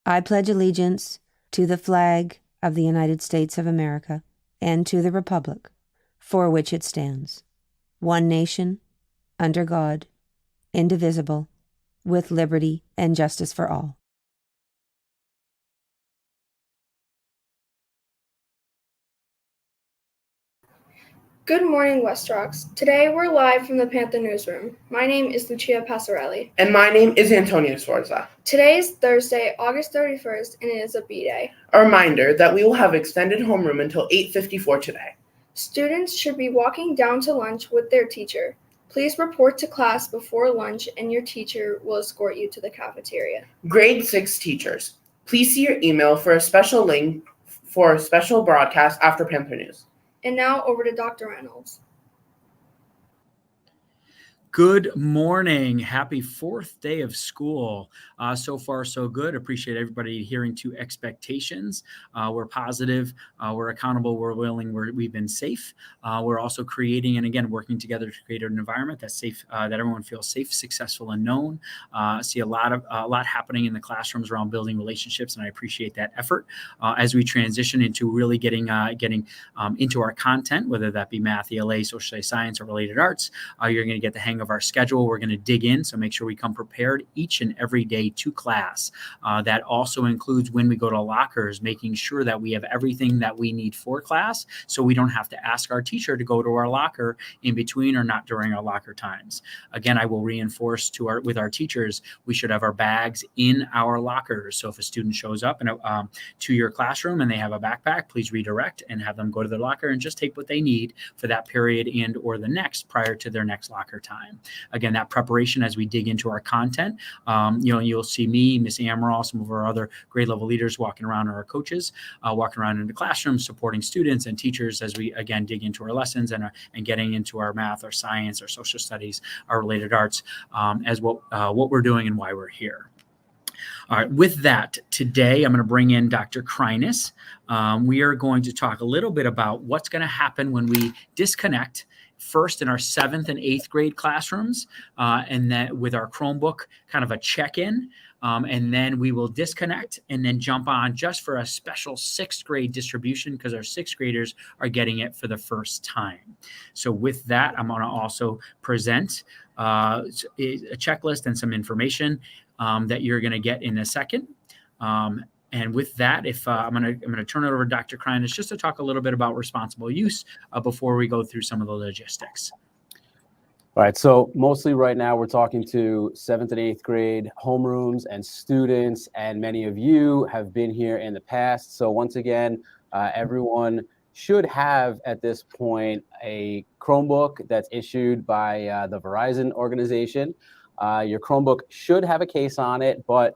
I pledge allegiance to the flag of the United States of America and to the republic for which it stands, one nation, under God, indivisible, with liberty and justice for all. Good morning, West Rocks. Today we're live from the Panther newsroom. My name is Lucia Passarelli. And my name is Antonio Sforza. Today is Thursday, August 31st, and it is a B-Day. A reminder that we will have extended homeroom until 8:54 today. Students should be walking down to lunch with their teacher. Please report to class before lunch and your teacher will escort you to the cafeteria. Grade 6 teachers, please see your email for a special link for a special broadcast after Panther News. And now over to Dr. Reynolds. Good morning. Happy fourth day of school. So far, so good. Appreciate everybody adhering to expectations. We're positive. We're accountable. We're willing. We've been safe. We're also creating and again working together to create an environment that's safe, that everyone feels safe, successful, and known. See a lot happening in the classrooms around building relationships, and I appreciate that effort as we transition into really getting into our content, whether that be math, ELA, social studies, science, or related arts. You're going to get the hang of our schedule. We're going to dig in, so make sure we come prepared each and every day to class. That also includes when we go to lockers, making sure that we have everything that we need for class, so we don't have to ask our teacher to go to our locker in between or not during our locker times. Again, I will reinforce with our teachers, we should have our bags in our lockers. So if a student shows up to your classroom and they have a backpack, please redirect and have them go to their locker and just take what they need for that period and or the next prior to their next locker time. Again, that preparation as we dig into our content, you'll see me, Miss Amaral, some of our other grade level leaders walking around, or our coaches walking around in the classroom, supporting students and teachers as we again dig into our lessons and getting into our math, our science, our social studies, our related arts, as what we're doing and why we're here. All right, with that, today I'm going to bring in Dr. Kreines. We are going to talk a little bit about what's going to happen when we disconnect, first in our 7th and 8th grade classrooms, and then with our Chromebook, kind of a check-in, and then we will disconnect and then jump on just for a special 6th grade distribution because our 6th graders are getting it for the first time. So with that, I'm going to also present a checklist and some information that you're going to get in a second. And with that, I'm going to turn it over to Dr. Kreines just to talk a little bit about responsible use before we go through some of the logistics. All right, so mostly right now we're talking to 7th and 8th grade homerooms and students, and many of you have been here in the past. So once again, everyone should have at this point a Chromebook that's issued by the Verizon organization. Your Chromebook should have a case on it, but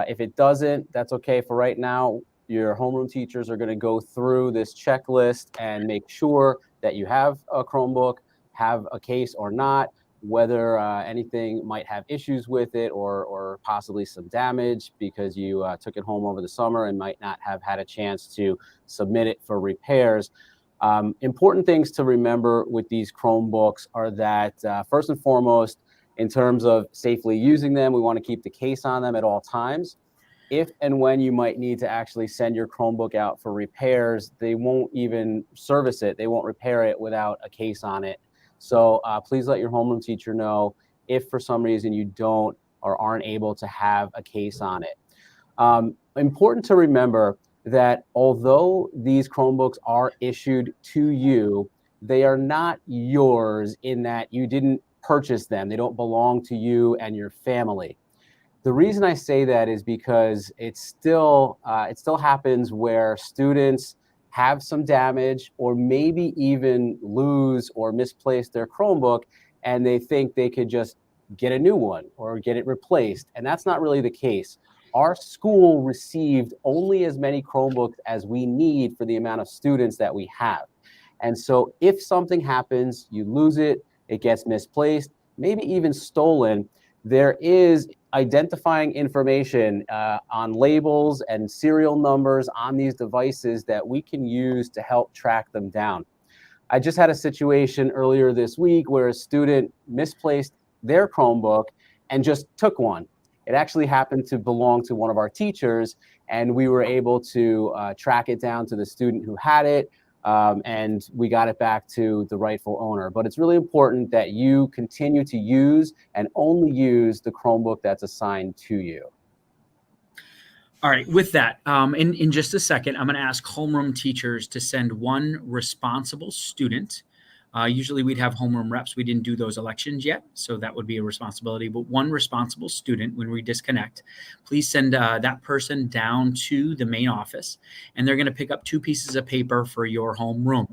if it doesn't, that's okay for right now. Your homeroom teachers are going to go through this checklist and make sure that you have a Chromebook, have a case or not, whether anything might have issues with it or possibly some damage because you took it home over the summer and might not have had a chance to submit it for repairs. Important things to remember with these Chromebooks are that first and foremost, in terms of safely using them, we want to keep the case on them at all times. If and when you might need to actually send your Chromebook out for repairs, they won't even service it. They won't repair it without a case on it. So please let your homeroom teacher know if for some reason you don't or aren't able to have a case on it. Important to remember that although these Chromebooks are issued to you, they are not yours in that you didn't purchase them. They don't belong to you and your family. The reason I say that is because it still happens where students have some damage or maybe even lose or misplace their Chromebook and they think they could just get a new one or get it replaced. And that's not really the case. Our school received only as many Chromebooks as we need for the amount of students that we have. And so if something happens, you lose it, it gets misplaced, maybe even stolen, there is identifying information on labels and serial numbers on these devices that we can use to help track them down. I just had a situation earlier this week where a student misplaced their Chromebook and just took one. It actually happened to belong to one of our teachers, and we were able to track it down to the student who had it, and we got it back to the rightful owner. But it's really important that you continue to use and only use the Chromebook that's assigned to you. All right, with that, in just a second, I'm going to ask homeroom teachers to send one responsible student. Usually we'd have homeroom reps. We didn't do those elections yet, so that would be a responsibility. But one responsible student, when we disconnect, please send that person down to the main office, and they're going to pick up 2 pieces of paper for your homeroom.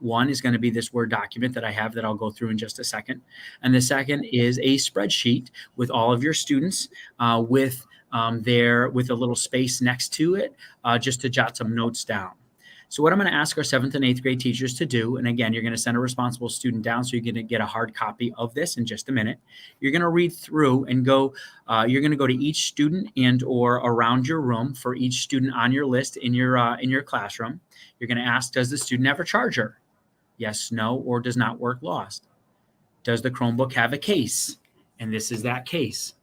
One is going to be this Word document that I have that I'll go through in just a second. And the second is a spreadsheet with all of your students with a little space next to it, just to jot some notes down. So what I'm going to ask our 7th and 8th grade teachers to do, and again, you're going to send a responsible student down, so you're going to get a hard copy of this in just a minute. You're going to read through and you're going to go to each student and or around your room for each student on your list in your classroom. You're going to ask, does the student have a charger? Yes, no, or does not work lost? Does the Chromebook have a case? And this is that case.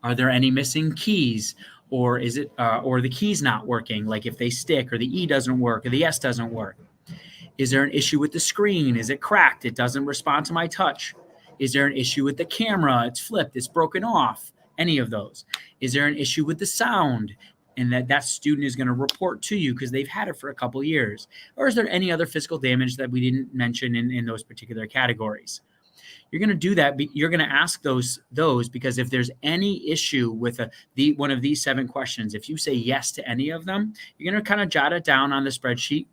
Are there any missing keys, or is it or the keys not working? Like if they stick, or the E doesn't work, or the S doesn't work. Is there an issue with the screen? Is it cracked? It doesn't respond to my touch. Is there an issue with the camera? It's flipped. It's broken off. Any of those. Is there an issue with the sound? And that student is going to report to you because they've had it for a couple of years. Or is there any other physical damage that we didn't mention in those particular categories? You're going to do that. You're going to ask those because if there's any issue with one of these 7 questions, if you say yes to any of them, you're going to kind of jot it down on the spreadsheet.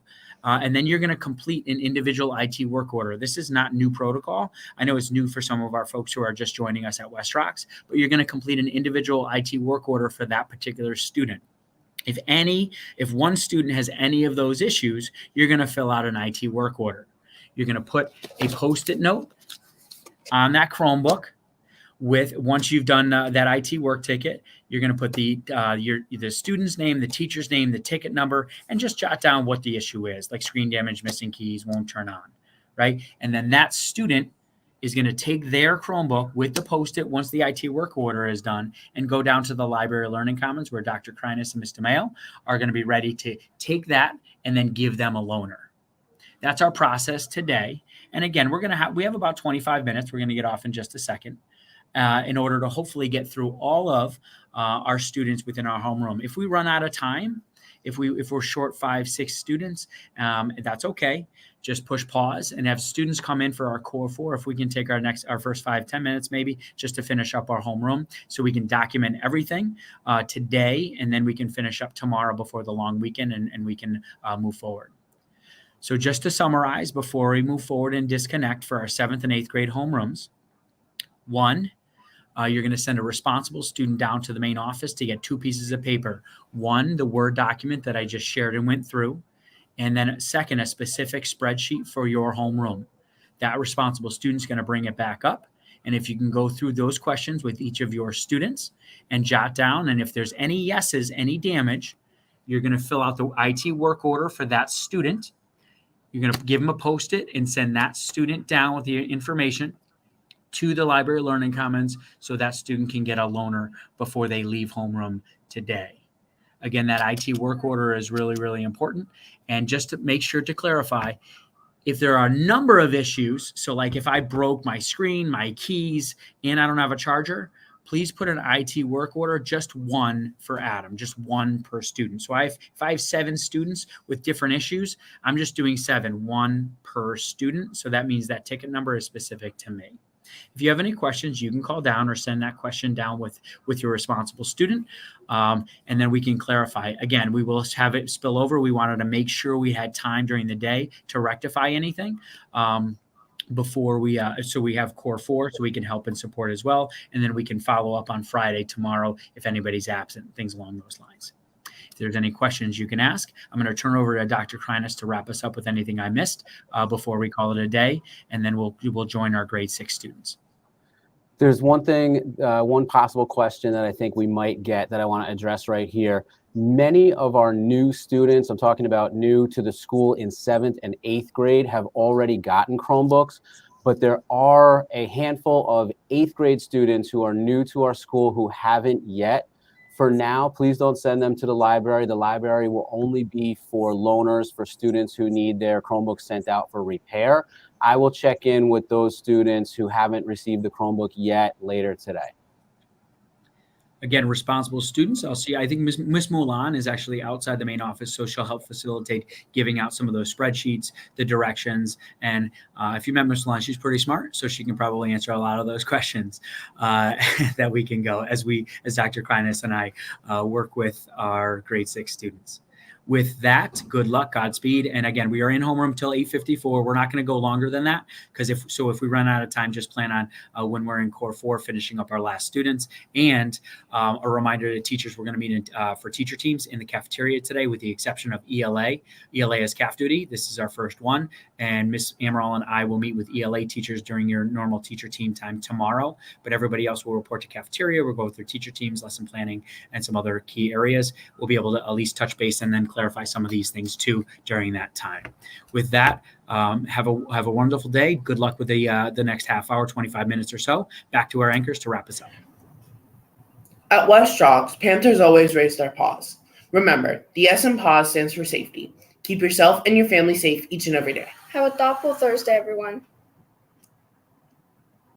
And then you're going to complete an individual IT work order. This is not new protocol. I know it's new for some of our folks who are just joining us at West Rocks, but you're going to complete an individual IT work order for that particular student. If one student has any of those issues, you're going to fill out an IT work order. You're going to put a Post-it note on that Chromebook once you've done that IT work ticket. You're going to put the student's name, the teacher's name, the ticket number, and just jot down what the issue is, like screen damage, missing keys, won't turn on, right? And then that student is going to take their Chromebook with the Post-it once the IT work order is done and go down to the Library Learning Commons where Dr. Kreines and Mr. Mayo are going to be ready to take that and then give them a loaner. That's our process today. And again, we have about 25 minutes. We're going to get off in just a second in order to hopefully get through all of our students within our homeroom. If we run out of time, if we're short 5-6 students, that's okay. Just push pause and have students come in for our core 4. If we can take our first 5-10 minutes, maybe just to finish up our homeroom so we can document everything today, and then we can finish up tomorrow before the long weekend and we can move forward. So just to summarize before we move forward and disconnect for our 7th and 8th grade homerooms, 1, you're going to send a responsible student down to the main office to get 2 pieces of paper. 1, the Word document that I just shared and went through. And then second, a specific spreadsheet for your homeroom. That responsible student's going to bring it back up. And if you can go through those questions with each of your students and jot down, and if there's any yeses, any damage, you're going to fill out the IT work order for that student. You're going to give them a Post-it and send that student down with the information to the Library Learning Commons so that student can get a loaner before they leave homeroom today. Again, that IT work order is really, really important. And just to make sure to clarify, if there are a number of issues, so like if I broke my screen, my keys, and I don't have a charger, please put an IT work order, just 1 for Adam, just 1 per student. So if I have 7 students with different issues, I'm just doing 7, 1 per student. So that means that ticket number is specific to me. If you have any questions, you can call down or send that question down with your responsible student, and then we can clarify. Again, we will have it spill over. We wanted to make sure we had time during the day to rectify anything before so we have core 4 so we can help and support as well. And then we can follow up on Friday, tomorrow, if anybody's absent, things along those lines. If there's any questions you can ask, I'm going to turn over to Dr. Kreines to wrap us up with anything I missed before we call it a day. And then we'll join our grade 6 students. There's one thing, one possible question that I think we might get that I want to address right here. Many of our new students, I'm talking about new to the school in 7th and 8th grade, have already gotten Chromebooks, but there are a handful of 8th grade students who are new to our school who haven't yet. For now, please don't send them to the library. The library will only be for loaners, for students who need their Chromebooks sent out for repair. I will check in with those students who haven't received the Chromebook yet later today. Again, responsible students. I think Miss Mulan is actually outside the main office, so she'll help facilitate giving out some of those spreadsheets, the directions. And if you met Miss Mulan, she's pretty smart, so she can probably answer a lot of those questions that we can go as Dr. Kreines and I work with our grade 6 students. With that, good luck, Godspeed. And again, we are in homeroom till 8:54. We're not going to go longer than that, because if we run out of time, just plan on when we're in core 4, finishing up our last students. And a reminder to teachers, we're going to meet for teacher teams in the cafeteria today, with the exception of ELA. ELA is CAF duty. This is our first one. And Miss Amaral and I will meet with ELA teachers during your normal teacher team time tomorrow. But everybody else will report to cafeteria. We'll go through teacher teams, lesson planning, and some other key areas. We'll be able to at least touch base and then clarify some of these things too during that time. With that, have a wonderful day. Good luck with the next half hour, 25 minutes or so. Back to our anchors to wrap us up. At West Jocks, Panthers always raise their paws. Remember, the S in paws stands for safety. Keep yourself and your family safe each and every day. Have a thoughtful Thursday, everyone.